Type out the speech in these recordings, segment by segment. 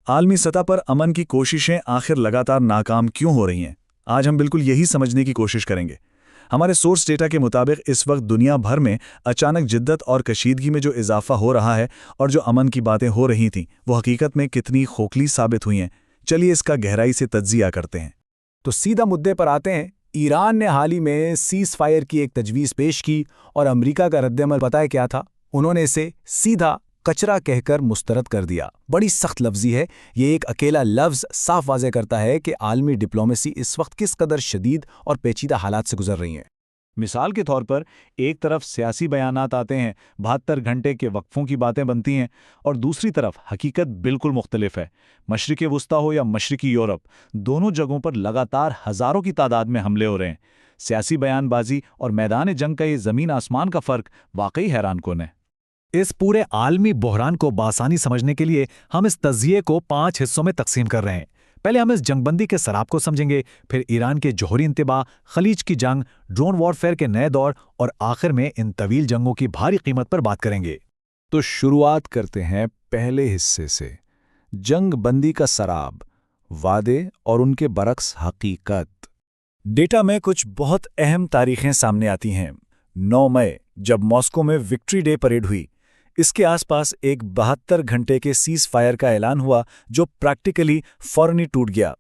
आलमी सतह पर अमन की कोशिशें आखिर लगातार नाकाम क्यों हो रही हैं? आज हम बिल्कुल यही समझने की कोशिश करेंगे। हमारे सोर्स डेटा के मुताबिक इस वक्त दुनिया भर में अचानक जिद्दत और कशीदगी में जो इजाफा हो रहा है और जो अमन की बातें हो रही थीं, वो हकीकत में कितनी खोखली साबित हुई हैं। चलिए इसका गहराई से तज्जिया करते हैं। तो सीधा मुद्दे पर आते हैं। ईरान ने हाल ही में सीज फायर की एक तजवीज़ पेश की और अमेरिका का रद्दअमल पता है क्या था? उन्होंने इसे सीधा कचरा कहकर मुस्तरद कर दिया। बड़ी सख्त लफ्जी है। ये एक अकेला लफ्ज़ साफ वाज़े करता है कि आलमी डिप्लोमेसी इस वक्त किस कदर शदीद और पेचीदा हालात से गुजर रही हैं। मिसाल के तौर पर एक तरफ सियासी बयानात आते हैं, 72 घंटे के वक्फों की बातें बनती हैं, और दूसरी तरफ हकीकत बिल्कुल मुख्तलिफ है। मशरिक़ वुस्ता हो या मशरिक़ी यूरोप, दोनों जगहों पर लगातार हज़ारों की तादाद में हमले हो रहे हैं। सियासी बयानबाजी और मैदान जंग का ये ज़मीन आसमान का फ़र्क वाकई हैरानकुन है। इस पूरे आलमी बहरान को बासानी समझने के लिए हम इस तज़िये को 5 हिस्सों में तकसीम कर रहे हैं। पहले हम इस जंगबंदी के सराब को समझेंगे, फिर ईरान के जौहरी इंतबा, खलीज की जंग, ड्रोन वॉरफेयर के नए दौर और आखिर में इन तवील जंगों की भारी कीमत पर बात करेंगे। तो शुरुआत करते हैं पहले हिस्से से। जंगबंदी का सराब, वादे और उनके बरक्स हकीकत। डेटा में कुछ बहुत अहम तारीखें सामने आती हैं। 9 मई, जब मॉस्को में विक्ट्री डे परेड हुई, इसके आसपास एक 72 घंटे के सीज फायर का ऐलान हुआ जो प्रैक्टिकली फौरन ही टूट गया।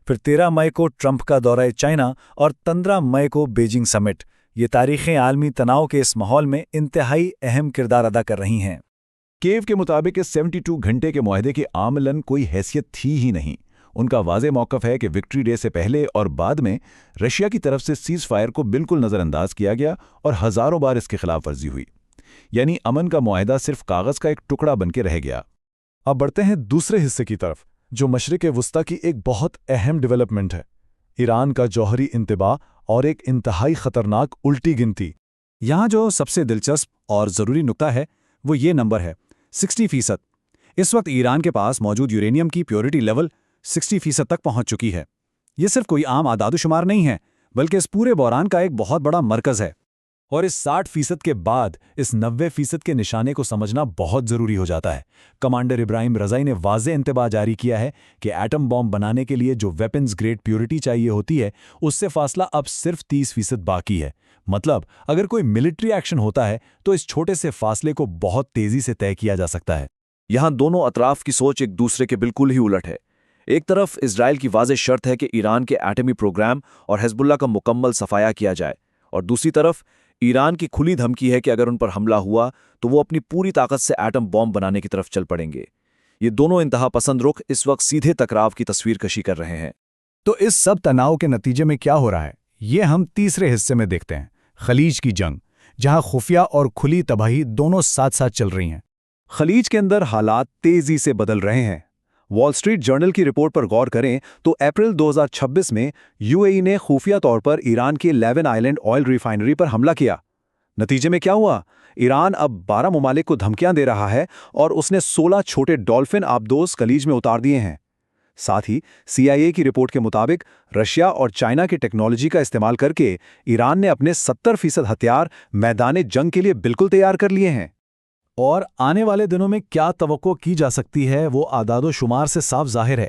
फिर 13 मई को ट्रंप का दौरा चाइना और 15 मई को बीजिंग समिट। ये तारीखें आलमी तनाव के इस माहौल में इंतहाई अहम किरदार अदा कर रही हैं। कीव के मुताबिक इस 72 घंटे के मुआहदे की आमलन कोई हैसियत थी ही नहीं। उनका वाज़े मौक़िफ़ है कि विक्ट्री डे से पहले और बाद में रशिया की तरफ से सीज फायर को बिल्कुल नज़रअंदाज किया गया और हज़ारों बार इसकी खिलाफ वर्जी हुई। यानी अमन का मुआहदा सिर्फ कागज़ का एक टुकड़ा बनके रह गया। अब बढ़ते हैं दूसरे हिस्से की तरफ, जो मशरिक़ वुस्ता की एक बहुत अहम डेवलपमेंट है। ईरान का जौहरी इंतबा और एक इंतहाई ख़तरनाक उल्टी गिनती। यहाँ जो सबसे दिलचस्प और ज़रूरी नुक्ता है वो ये नंबर है, 60%। इस वक्त ईरान के पास मौजूद यूरेनियम की प्योरिटी लेवल 60% तक पहुँच चुकी है। ये सिर्फ कोई आम आदादुशुमार नहीं है, बल्कि इस पूरे बहरान का एक बहुत बड़ा मरकज़ है। और इस 60% के बाद इस 90% के निशाने को समझना बहुत ज़रूरी हो जाता है। कमांडर इब्राहिम रज़ाई ने वाज़े इंतबा जारी किया है कि एटम बॉम्ब बनाने के लिए जो वेपन्स ग्रेड प्योरिटी चाहिए होती है, उससे फासला अब सिर्फ 30% बाकी है। मतलब अगर कोई मिलिट्री एक्शन होता है तो इस छोटे से फासले को बहुत तेज़ी से तय किया जा सकता है। यहाँ दोनों अतराफ की सोच एक दूसरे के बिल्कुल ही उलट है। एक तरफ इजराइल की वाज़े शर्त है कि ईरान के एटमी प्रोग्राम और हिजबुल्लाह का मुकम्मल सफाया किया जाए, और दूसरी तरफ ईरान की खुली धमकी है कि अगर उन पर हमला हुआ तो वो अपनी पूरी ताकत से एटम बॉम्ब बनाने की तरफ चल पड़ेंगे। ये दोनों इंतहा पसंद रुख इस वक्त सीधे टकराव की तस्वीर कशी कर रहे हैं। तो इस सब तनाव के नतीजे में क्या हो रहा है, ये हम तीसरे हिस्से में देखते हैं। खलीज की जंग, जहां खुफिया और खुली तबाही दोनों साथ साथ चल रही हैं। खलीज के अंदर हालात तेजी से बदल रहे हैं। वॉल स्ट्रीट जर्नल की रिपोर्ट पर गौर करें तो अप्रैल 2026 में यूएई ने खुफिया तौर पर ईरान के लेवन आइलैंड ऑयल रिफाइनरी पर हमला किया। नतीजे में क्या हुआ? ईरान अब 12 ममालिक को धमकियां दे रहा है और उसने 16 छोटे डॉल्फिन आबदोज खलीज में उतार दिए हैं। साथ ही CIA की रिपोर्ट के मुताबिक रशिया और चाइना की टेक्नोलॉजी का इस्तेमाल करके ईरान ने अपने 70% हथियार मैदान जंग के लिए बिल्कुल तैयार कर लिए हैं। और आने वाले दिनों में क्या तवक्को की जा सकती है वो आदादो-शुमार से साफ जाहिर है।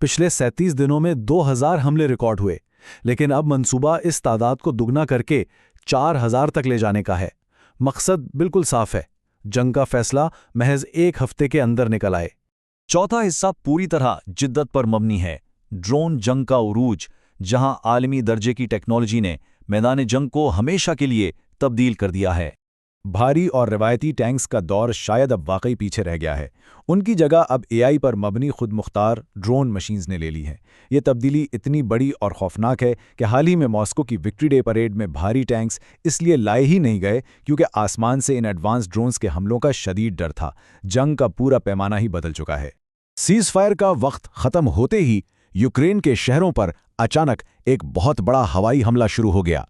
पिछले 37 दिनों में 2000 हमले रिकॉर्ड हुए, लेकिन अब मंसूबा इस तादाद को दुगना करके 4000 तक ले जाने का है। मकसद बिल्कुल साफ है, जंग का फैसला महज 1 हफ्ते के अंदर निकल आए। चौथा हिस्सा पूरी तरह जिद्दत पर मबनी है, ड्रोन जंग का उरूज, जहां आलमी दर्जे की टेक्नोलॉजी ने मैदान जंग को हमेशा के लिए तब्दील कर दिया है। भारी और रिवायती टैंक्स का दौर शायद अब वाकई पीछे रह गया है। उनकी जगह अब AI पर मबनी खुद मुख्तार ड्रोन मशीन्स ने ले ली है। ये तब्दीली इतनी बड़ी और खौफनाक है कि हाल ही में मॉस्को की विक्ट्री डे परेड में भारी टैंक्स इसलिए लाए ही नहीं गए क्योंकि आसमान से इन एडवांस ड्रोन्स के हमलों का शदीद डर था। जंग का पूरा पैमाना ही बदल चुका है। सीज फायर का वक्त ख़त्म होते ही यूक्रेन के शहरों पर अचानक एक बहुत बड़ा हवाई हमला शुरू हो गया।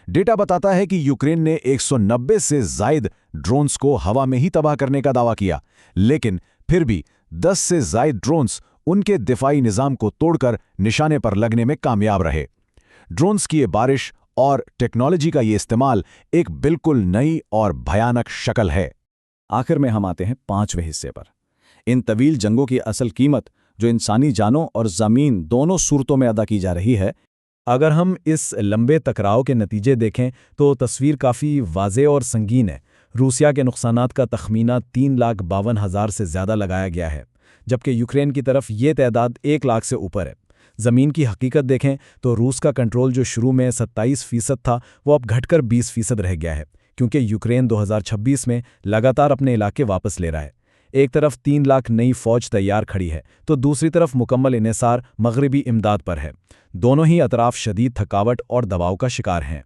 डेटा बताता है कि यूक्रेन ने 190 से ज़ायद ड्रोन्स को हवा में ही तबाह करने का दावा किया, लेकिन फिर भी 10 से ज़ायद ड्रोन्स उनके दिफाई निज़ाम को तोड़कर निशाने पर लगने में कामयाब रहे। ड्रोन्स की ये बारिश और टेक्नोलॉजी का ये इस्तेमाल एक बिल्कुल नई और भयानक शक्ल है। आखिर में हम आते हैं 5वें हिस्से पर। इन तवील जंगों की असल कीमत जो इंसानी जानों और ज़मीन दोनों सूरतों में अदा की जा रही है। अगर हम इस लंबे टकराव के नतीजे देखें तो तस्वीर काफ़ी वाज़ेह और संगीन है। रूसिया के नुकसानात का तखमीना 3,52,000 से ज़्यादा लगाया गया है, जबकि यूक्रेन की तरफ ये तादाद 1 लाख से ऊपर है। ज़मीन की हकीकत देखें तो रूस का कंट्रोल जो शुरू में 27% था, वो अब घटकर 20% रह गया है, क्योंकि यूक्रेन 2026 में लगातार अपने इलाके वापस ले रहा है। एक तरफ 3 लाख नई फौज तैयार खड़ी है, तो दूसरी तरफ मुकम्मल इन्हिसार मगरबी इमदाद पर है। दोनों ही अतराफ शदीद थकावट और दबाव का शिकार हैं।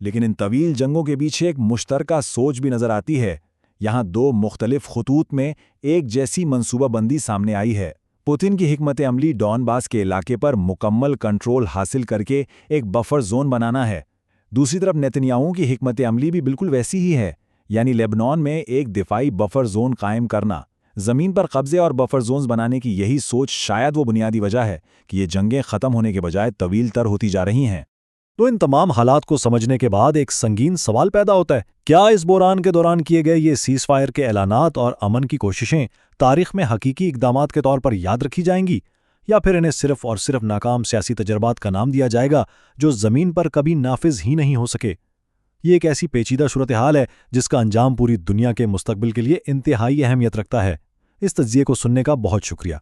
लेकिन इन तवील जंगों के पीछे एक मुश्तरका सोच भी नजर आती है। यहाँ दो मुख्तलिफ खतूत में एक जैसी मंसूबाबंदी सामने आई है। पुतिन की हिकमत अमली डॉनबास के इलाके पर मुकम्मल कंट्रोल हासिल करके एक बफर जोन बनाना है। दूसरी तरफ नेतन्याहू की हिकमत अमली भी बिल्कुल वैसी ही है, यानी लेबनान में एक दिफाई बफर जोन कायम करना। ज़मीन पर कब्जे और बफर जोन्स बनाने की यही सोच शायद वो बुनियादी वजह है कि ये जंगें ख़त्म होने के बजाय तवील तर होती जा रही हैं। तो इन तमाम हालात को समझने के बाद एक संगीन सवाल पैदा होता है, क्या इस बहरान के दौरान किए गए ये सीज़फायर के ऐलानात और अमन की कोशिशें तारीख में हकीकी इक़दामात के तौर पर याद रखी जाएंगी, या फिर इन्हें सिर्फ और सिर्फ नाकाम सियासी तजर्बात का नाम दिया जाएगा जो ज़मीन पर कभी नाफिज ही नहीं हो सके? ये एक ऐसी पेचीदा सूरत हाल है जिसका अंजाम पूरी दुनिया के मुस्तकबिल के लिए इंतहाई अहमियत रखता है। इस तज्जिए को सुनने का बहुत शुक्रिया।